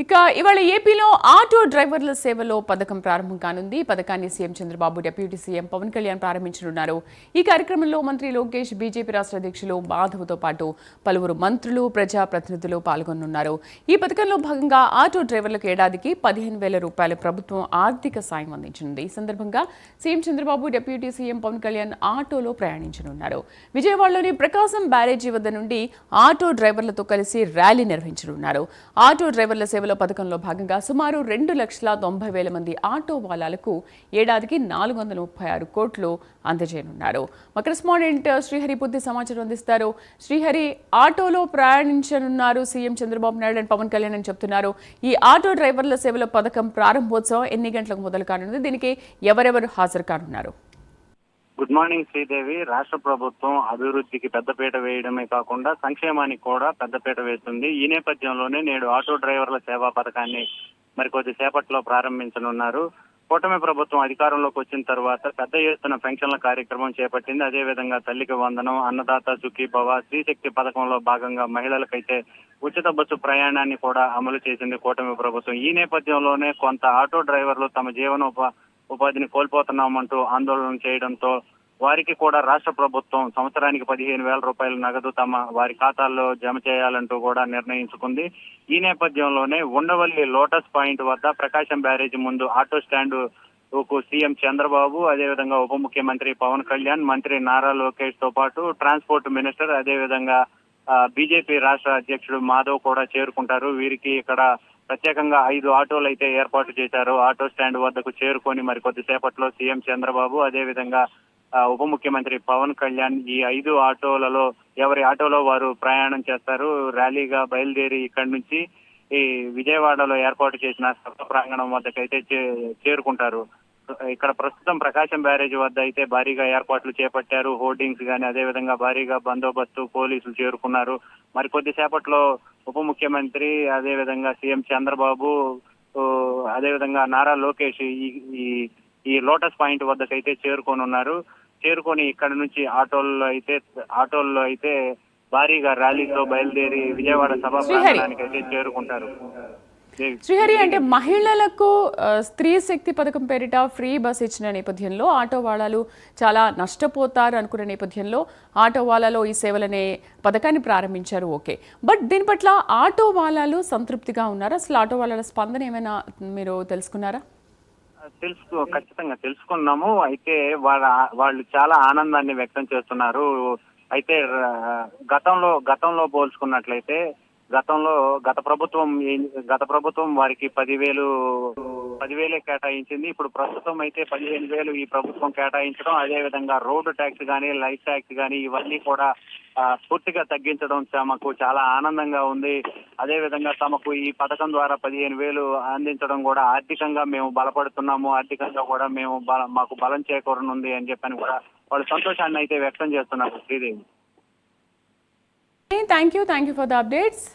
ఇక ఇవాళ ఏపీలో ఆటో డ్రైవర్ల సేవలో పథకం ప్రారంభం కానుంది. పథకాన్ని CM Chandrababu, deputy CM Pawan Kalyan ప్రారంభించనున్నారు. ఈ కార్యక్రమంలో మంత్రి లోకేష్, బీజేపీ రాష్ట్ర అధ్యక్షులు మాధవ్తో పాటు పలువురు మంత్రులు, ప్రజాప్రతినిధులు పాల్గొనున్నారు. ఈ పథకంలో భాగంగా ఆటో డ్రైవర్లకు ఏడాదికి 15,000 రూపాయల ప్రభుత్వం ఆర్థిక సాయం అందించనుంది. ఈ సందర్భంగా CM Chandrababu, deputy CM Pawan Kalyan ఆటోలో ప్రయాణించనున్నారు. విజయవాడలోని ప్రకాశం బ్యారేజీ వద్ద నుండి ఆటో డ్రైవర్లతో కలిసి ర్యాలీ నిర్వహించనున్నారు. ఆటో డ్రైవర్ల సేవలో పథకంలో భాగంగా సుమారు 2,90,000 మంది ఆటో వాలాలకు ఏడాదికి 436 కోట్లు అందజేయనున్నారు. మా కరెస్పాండెంట్ శ్రీహరి పూర్తి సమాచారం అందిస్తారు. శ్రీహరి, ఆటోలో ప్రయాణించనున్నారు సీఎం చంద్రబాబు నాయుడు అండ్ పవన్ కళ్యాణ్ అని చెప్తున్నారు. ఈ ఆటో డ్రైవర్ల సేవల పథకం ప్రారంభోత్సవం ఎన్ని గంటలకు మొదలు కానుంది? దీనికి ఎవరెవరు హాజరు కానున్నారు? Good morning Sridevi. రాష్ట్ర ప్రభుత్వం అభివృద్ధికి పెద్దపీట వేయడమే కాకుండా సంక్షేమానికి కూడా పెద్దపీట వేస్తుంది. ఈ నేపథ్యంలోనే నేడు ఆటో డ్రైవర్ల సేవా పథకాన్ని మరికొద్ది సేపట్లో ప్రారంభించనున్నారు. కూటమి ప్రభుత్వం అధికారంలోకి వచ్చిన తర్వాత పెద్ద ఎత్తున పెన్షన్ల కార్యక్రమం చేపట్టింది. అదేవిధంగా తల్లికి వందనం, అన్నదాత సుఖీభవ, స్త్రీశక్తి పథకంలో భాగంగా మహిళలకైతే ఉచిత బస్సు ప్రయాణాన్ని కూడా అమలు చేసింది కూటమి ప్రభుత్వం. ఈ నేపథ్యంలోనే కొంత ఆటో డ్రైవర్లు తమ ఉపాధిని కోల్పోతున్నామంటూ ఆందోళన చేయడంతో వారికి కూడా రాష్ట్ర ప్రభుత్వం సంవత్సరానికి 15,000 రూపాయల నగదు వారి ఖాతాల్లో జమ చేయాలంటూ కూడా నిర్ణయించుకుంది. ఈ నేపథ్యంలోనే ఉండవల్లి లోటస్ పాయింట్ వద్ద ప్రకాశం బ్యారేజీ ముందు ఆటో స్టాండ్ సీఎం చంద్రబాబు, అదేవిధంగా ఉప ముఖ్యమంత్రి పవన్ కళ్యాణ్, మంత్రి నారా లోకేష్ తో పాటు ట్రాన్స్పోర్ట్ మినిస్టర్, అదేవిధంగా బీజేపీ రాష్ట్ర అధ్యక్షుడు మాధవ్ కూడా చేరుకుంటారు. వీరికి ఇక్కడ ప్రత్యేకంగా 5 ఆటోలు అయితే ఏర్పాటు చేశారు. ఆటో స్టాండ్ వద్దకు చేరుకొని మరికొద్ది సేపట్లో సీఎం చంద్రబాబు, అదేవిధంగా ఉప ముఖ్యమంత్రి పవన్ కళ్యాణ్ ఈ 5 ఆటోలలో ఎవరి ఆటోలో వారు ప్రయాణం చేస్తారు. ర్యాలీగా బయలుదేరి ఇక్కడి నుంచి ఈ విజయవాడలో ఏర్పాటు చేసిన సభ ప్రాంగణం వద్దకైతే చేరుకుంటారు. ఇక్కడ ప్రస్తుతం ప్రకాశం బ్యారేజ్ వద్ద అయితే భారీగా ఏర్పాట్లు చేపట్టారు. హోర్డింగ్స్ గానీ, అదేవిధంగా భారీగా బందోబస్తు పోలీసులు చేరుకున్నారు. మరికొద్ది సేపట్లో ఉప ముఖ్యమంత్రి, అదేవిధంగా సీఎం చంద్రబాబు, అదేవిధంగా నారా లోకేష్ ఈ లోటస్ పాయింట్ వద్దకైతే చేరుకోనున్నారు. చేరుకొని ఇక్కడ నుంచి ఆటోల్లో అయితే భారీగా ర్యాలీతో బయలుదేరి విజయవాడ సభా ప్రాంగణానికి అయితే చేరుకుంటారు. శ్రీహరి, అంటే మహిళలకు స్త్రీ శక్తి పథకం పేరిట ఫ్రీ బస్ ఇచ్చిన నేపథ్యంలో ఆటో వాలాలు చాలా నష్టపోతారు అనుకున్న నేపథ్యంలో ఆటో వాలాలో ఈ సేవలనే పథకాన్ని ప్రారంభించారు. ఓకే, బట్ దీని పట్ల ఆటో వాలాలు సంతృప్తిగా ఉన్నారా? అసలు ఆటో వాలాల స్పందన ఏమైనా మీరు తెలుసుకున్నారా? ఖచ్చితంగా తెలుసుకున్నాము. అయితే వాళ్ళు చాలా ఆనందాన్ని వ్యక్తం చేస్తున్నారు. అయితే గతంలో పోల్చుకున్నట్లయితే గత ప్రభుత్వం వారికి 10,000 కేటాయించింది. ఇప్పుడు ప్రస్తుతం అయితే 15,000 ఈ ప్రభుత్వం కేటాయించడం, అదేవిధంగా రోడ్డు ట్యాక్స్ కానీ, లైఫ్ ట్యాక్స్ కానీ ఇవన్నీ కూడా పూర్తిగా తగ్గించడం తమకు చాలా ఆనందంగా ఉంది. అదేవిధంగా తమకు ఈ పథకం ద్వారా 15,000 అందించడం కూడా ఆర్థికంగా మేము బలపడుతున్నాము, ఆర్థికంగా కూడా మాకు బలం చేకూరనుంది అని చెప్పని కూడా వాళ్ళు సంతోషాన్ని అయితే వ్యక్తం చేస్తున్నారు. Sridevi, thank you for the updates.